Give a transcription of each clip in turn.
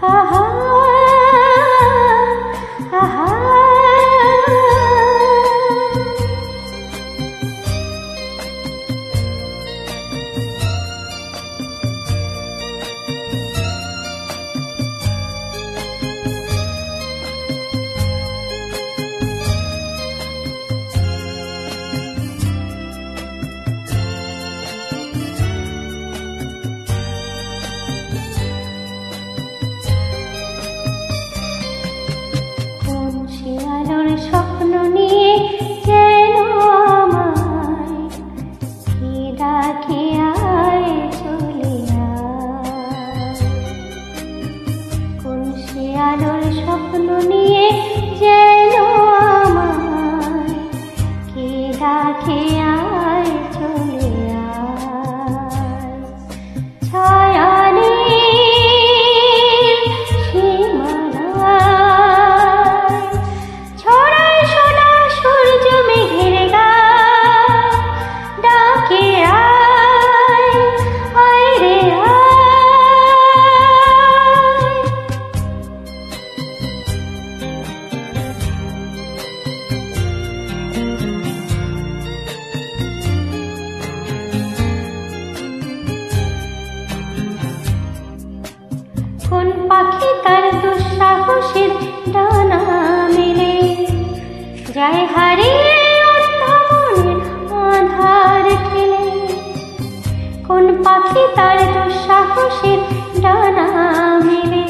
আহা আহা স্বপ্ন নিয়ে যেন আমায় কি ডাকে আয় চলে আয়। কোন সে আলোর স্বপ্ন নিয়ে যেন আমায় কি ডাকে আয় চলে আয়। ছায়া কোন পাখি তার দুঃসাহসের ডানা মেলে যায় হারিয়ে অন্ধমনের আধার ঠেলে। কোন পাখি তার দুঃসাহসের ডানা মেলে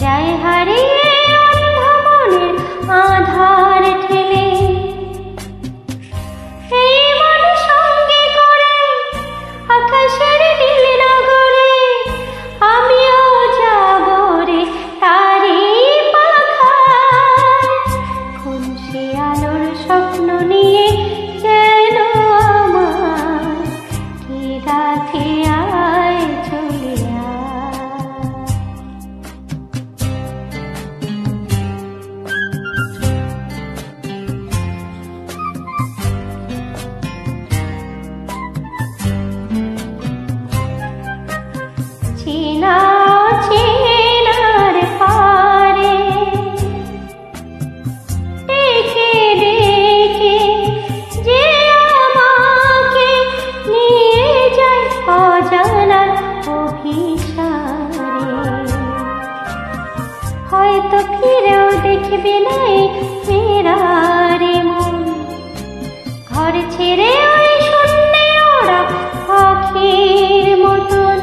যায় হারিয়ে অন্ধমনের আধার ঠেলে। এই মন সঙ্গে করে আকাশের নীল নগরে আমিও যাব রে তারি পাখায়। কোন সে আলোর স্বপ্ন নিয়ে যেন আমায় কি ডাকে আয় চলে আয়। চেনা চেনার পারে ডেকে ডেকে যে আমাকে নিয়ে যায় অজানার অভিসারে। হয়তো ফিরেও দেখবে নাই ফেরারে মন, ঘর ছেড়ে ওই শূন্যে ওরা পাখির মতন।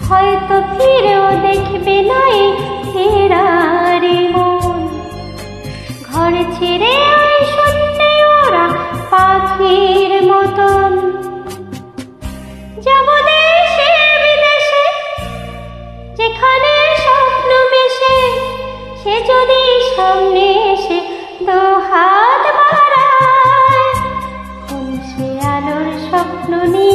হয়তো ফিরেও দেখবে নাই ফেরারে মন, ঘর ছেড়ে ওই শূন্যে ওরা পাখির মতন। যাব দেশে বিদেশে যেখানে স্বপ্ন মেশে, সে যদি সামনে এসে দুহাত বাড়ায়। কোন সে আলোর স্বপ্ন নিয়ে